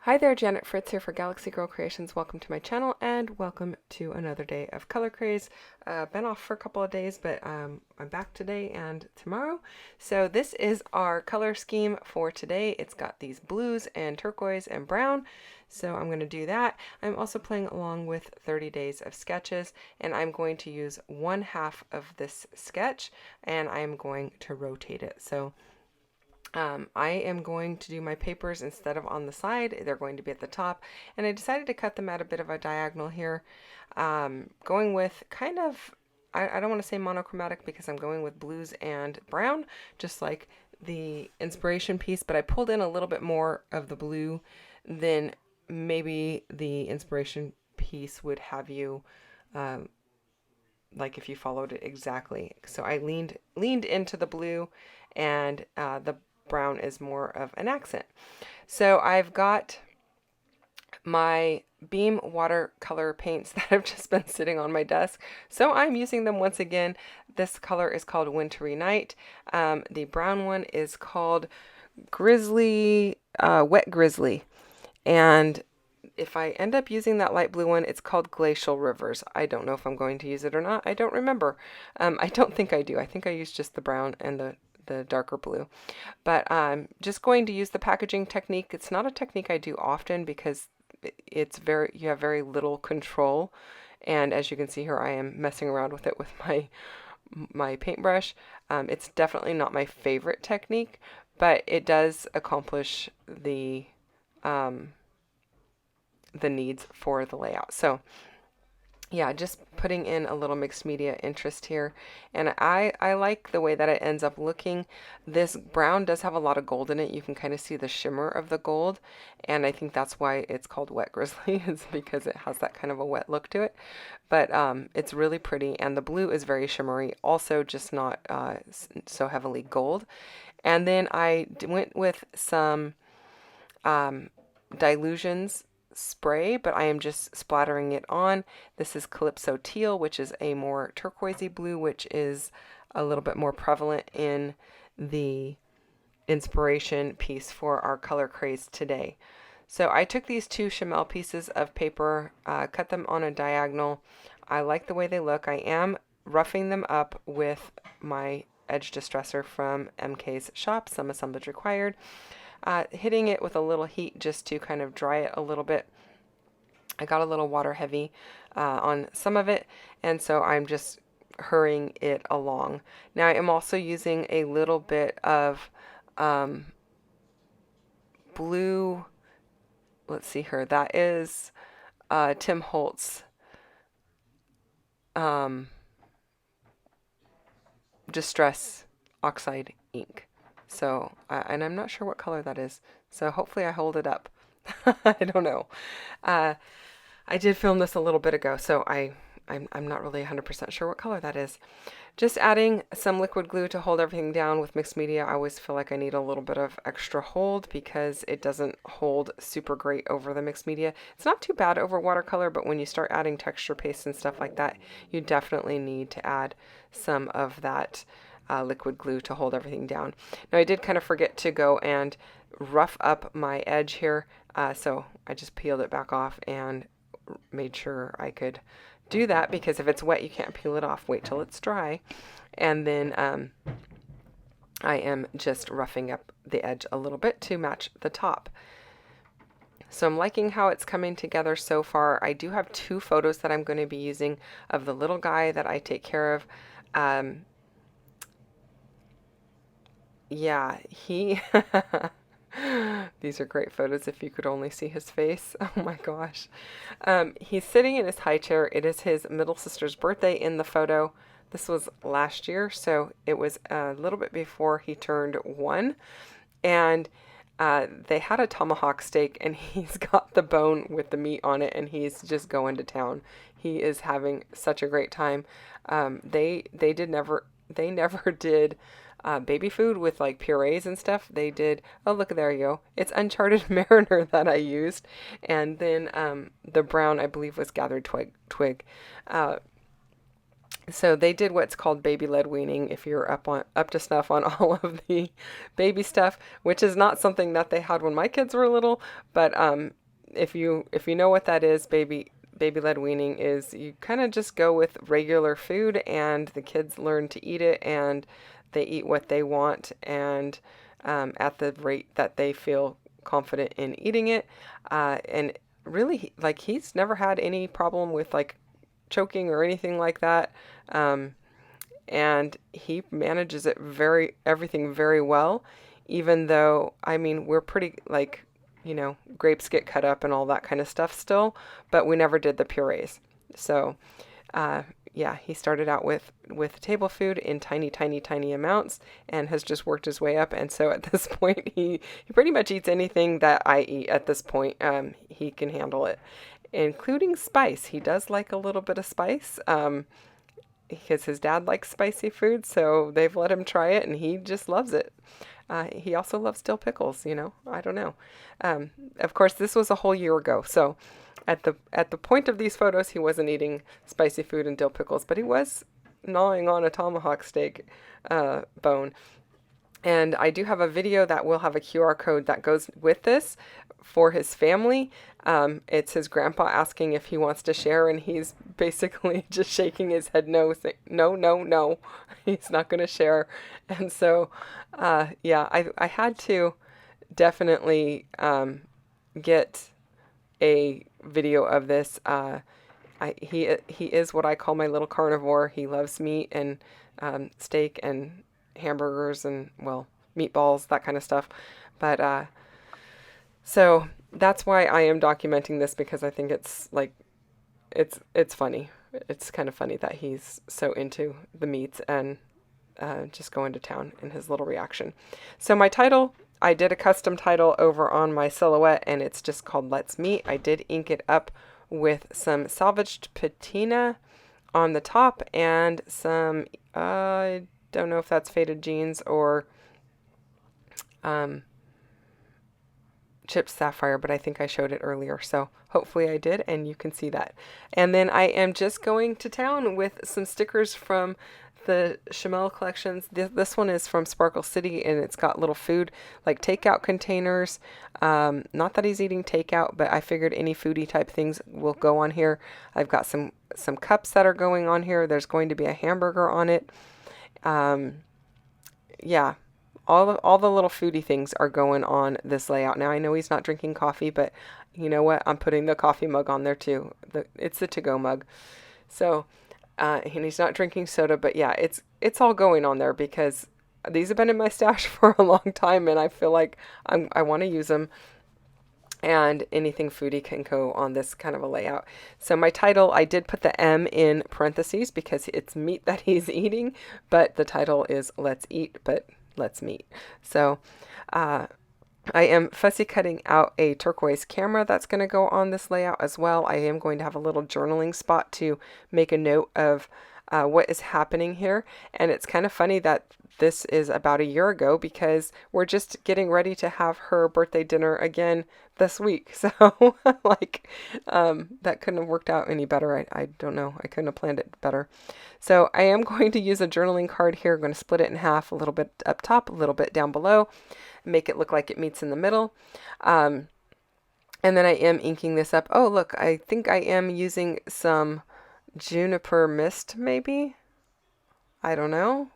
Hi there, Janet Fritz here for Galaxy Girl Creations. Welcome to my channel and welcome to another day of Color Craze. Been off for a couple of days, but I'm back today and tomorrow. So this is our color scheme for today. It's got these blues and turquoise and brown. So I'm going to do that. I'm also playing along with 30 days of sketches, and I'm going to use one half of this sketch and I'm going to rotate it. So I am going to do my papers instead of on the side. They're going to be at the top. And I decided to cut them at a bit of a diagonal here. Going with kind of, I don't want to say monochromatic because I'm going with blues and brown, just like the inspiration piece. But I pulled in a little bit more of the blue than maybe the inspiration piece would have you like if you followed it exactly. So I leaned into the blue, and the brown is more of an accent. So I've got my Beam watercolor paints that have just been sitting on my desk. So I'm using them once again. This color is called Wintry Night. The brown one is called Grizzly, Wet Grizzly. And if I end up using that light blue one, it's called Glacial Rivers. I don't know if I'm going to use it or not. I don't remember. I don't think I do. I think I used just the brown and the darker blue. But I'm just going to use the packaging technique. It's not a technique I do often because you have very little control. And as you can see here, I am messing around with it with my paintbrush. It's definitely not my favorite technique, but it does accomplish the needs for the layout. So yeah, just putting in a little mixed media interest here. And I like the way that it ends up looking. This brown does have a lot of gold in it. You can kind of see the shimmer of the gold. And I think that's why it's called Wet Grizzly, is because it has that kind of a wet look to it. But it's really pretty. And the blue is very shimmery, also just not so heavily gold. And then I went with some Dilutions spray, but I am just splattering it on. This is Calypso Teal, which is a more turquoisey blue, which is a little bit more prevalent in the inspiration piece for our color craze today. So I took these two Chamel pieces of paper, cut them on a diagonal. I like the way they look. I am roughing them up with my edge distressor from MK's shop, some assemblage required. Hitting it with a little heat just to kind of dry it a little bit. I got a little water heavy on some of it, and so I'm just hurrying it along. Now I am also using a little bit of blue, let's see here, that is Tim Holtz Distress Oxide ink. So, and I'm not sure what color that is. So hopefully I hold it up. I don't know. I did film this a little bit ago, so I'm not really 100% sure what color that is. Just adding some liquid glue to hold everything down with mixed media. I always feel like I need a little bit of extra hold because it doesn't hold super great over the mixed media. It's not too bad over watercolor, but when you start adding texture paste and stuff like that, you definitely need to add some of that liquid glue to hold everything down. Now I did kind of forget to go and rough up my edge here, so I just peeled it back off and made sure I could do that, because if it's wet you can't peel it off. Wait till it's dry. And then I am just roughing up the edge a little bit to match the top. So I'm liking how it's coming together so far. I do have two photos that I'm going to be using of the little guy that I take care of. Yeah, these are great photos if you could only see his face. Oh my gosh. He's sitting in his high chair. It is his middle sister's birthday in the photo. This was last year, so it was a little bit before he turned 1. And they had a tomahawk steak, and he's got the bone with the meat on it, and he's just going to town. He is having such a great time. They never did baby food with like purees and stuff. They did, oh look, there you go. It's Uncharted Mariner that I used. And then the brown, I believe, was Gathered Twig. So they did what's called baby-led weaning, if you're up to snuff on all of the baby stuff, which is not something that they had when my kids were little. But if you know what that is, baby-led weaning is you kind of just go with regular food, and the kids learn to eat it, and they eat what they want, and at the rate that they feel confident in eating it. And really, like, he's never had any problem with like choking or anything like that. Um, and he manages everything very well, even though, I mean, we're pretty like, grapes get cut up and all that kind of stuff still, but we never did the purees. So, uh, yeah, he started out with table food in tiny, tiny, tiny amounts and has just worked his way up. And so at this point, he pretty much eats anything that I eat at this point. He can handle it, including spice. He does like a little bit of spice. Because his dad likes spicy food, so they've let him try it, and he just loves it. He also loves dill pickles. I don't know. Of course, this was a whole year ago, so at the point of these photos, he wasn't eating spicy food and dill pickles, but he was gnawing on a tomahawk steak bone. And I do have a video that will have a QR code that goes with this for his family. It's his grandpa asking if he wants to share, and he's basically just shaking his head no, saying, no, no, no, he's not going to share. And so, yeah, I had to definitely get a video of this. He is what I call my little carnivore. He loves meat and steak and hamburgers and, well, meatballs, that kind of stuff. But so that's why I am documenting this, because I think it's like it's funny. It's kind of funny that he's so into the meats and just going to town in his little reaction. So my title, I did a custom title over on my silhouette, and it's just called Let's Meet. I did ink it up with some salvaged patina on the top and some, I don't know if that's faded jeans or chipped sapphire, but I think I showed it earlier, so hopefully I did, and you can see that. And then I am just going to town with some stickers from the Chamel collections. This one is from Sparkle City, and it's got little food, like takeout containers. Not that he's eating takeout, but I figured any foodie type things will go on here. I've got some cups that are going on here. There's going to be a hamburger on it. Yeah, all the little foodie things are going on this layout. Now I know he's not drinking coffee, but you know what? I'm putting the coffee mug on there too. It's the to-go mug. So, and he's not drinking soda, but yeah, it's all going on there because these have been in my stash for a long time, and I feel like I want to use them. And anything foodie can go on this kind of a layout. So my title, I did put the M in parentheses because it's meat that he's eating, but the title is Let's Eat, but let's meet. So I am fussy cutting out a turquoise camera that's going to go on this layout as well. I am going to have a little journaling spot to make a note of what is happening here. And it's kind of funny that this is about a year ago because we're just getting ready to have her birthday dinner again this week. So like that couldn't have worked out any better. I don't know. I couldn't have planned it better. So I am going to use a journaling card here. I'm going to split it in half, a little bit up top, a little bit down below, make it look like it meets in the middle. And then I am inking this up. Oh, look, I think I am using some juniper mist, maybe. I don't know.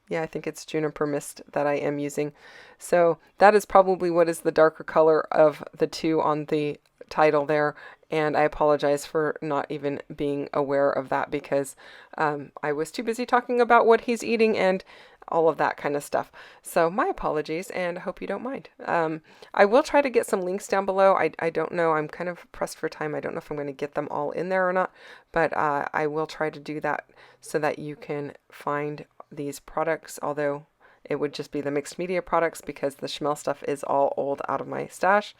Yeah, I think it's juniper mist that I am using. So that is probably what is the darker color of the two on the title there. And I apologize for not even being aware of that because I was too busy talking about what he's eating and all of that kind of stuff. So my apologies, and I hope you don't mind. I will try to get some links down below. I don't know. I'm kind of pressed for time. I don't know if I'm going to get them all in there or not, but I will try to do that so that you can find these products, although it would just be the mixed media products because the Chamel stuff is all old out of my stash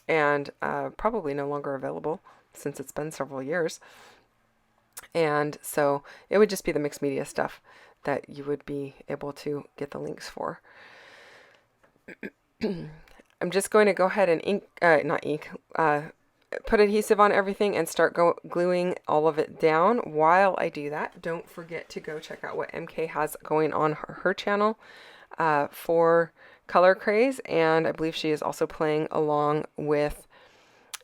and probably no longer available since it's been several years. And so it would just be the mixed media stuff that you would be able to get the links for. I'm just going to go ahead and put adhesive on everything and start gluing all of it down. While I do that, don't forget to go check out what MK has going on her channel for Color Craze, and I believe she is also playing along with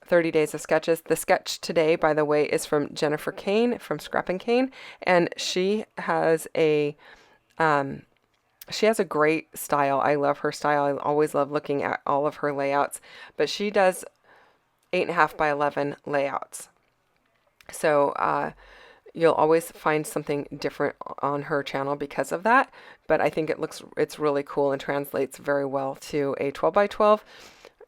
30 Days of Sketches. The sketch today, by the way, is from Jennifer Kane from Scrap and Kane, and she has a great style. I love her style. I always love looking at all of her layouts, but she does 8.5 by 11 layouts. So you'll always find something different on her channel because of that, but I think it's really cool and translates very well to a 12 by 12.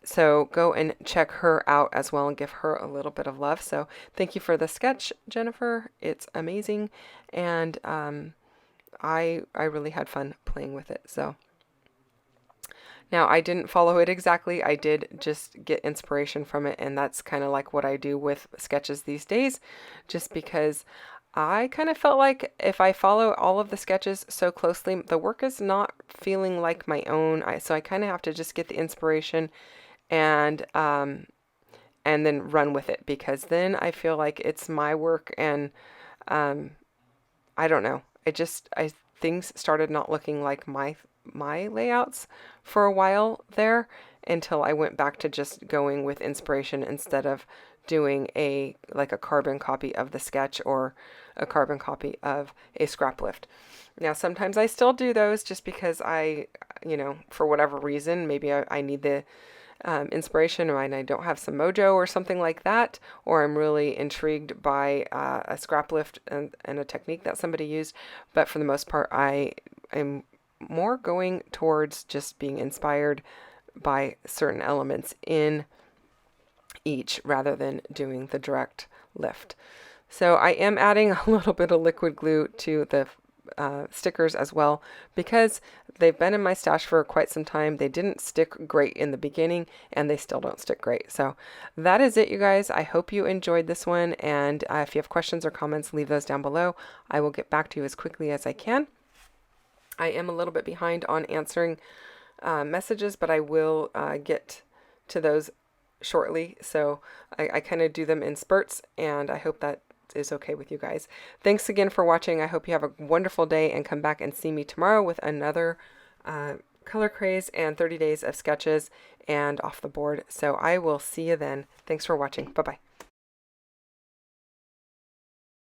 So go and check her out as well and give her a little bit of love. So thank you for the sketch, Jennifer. It's amazing, and I really had fun playing with it. So now I didn't follow it exactly. I did just get inspiration from it, and that's kind of like what I do with sketches these days, just because I kind of felt like if I follow all of the sketches so closely, the work is not feeling like my own. So I kind of have to just get the inspiration and then run with it, because then I feel like it's my work, and I don't know. Things started not looking like my layouts for a while there, until I went back to just going with inspiration instead of doing a carbon copy of the sketch or a carbon copy of a scrap lift. Now sometimes I still do those just because for whatever reason, maybe I need the inspiration, or I don't have some mojo or something like that, or I'm really intrigued by a scrap lift and a technique that somebody used. But for the most part, I am more going towards just being inspired by certain elements in each rather than doing the direct lift. So I am adding a little bit of liquid glue to the stickers as well, because they've been in my stash for quite some time. They didn't stick great in the beginning, and they still don't stick great. So that is it, you guys. I hope you enjoyed this one, and if you have questions or comments, leave those down below. I will get back to you as quickly as I can. I am a little bit behind on answering messages, but I will get to those shortly. So I kind of do them in spurts, and I hope that is okay with you guys. Thanks again for watching. I hope you have a wonderful day, and come back and see me tomorrow with another Color Craze and 30 Days of Sketches and Off the Board. So I will see you then. Thanks for watching. Bye-bye.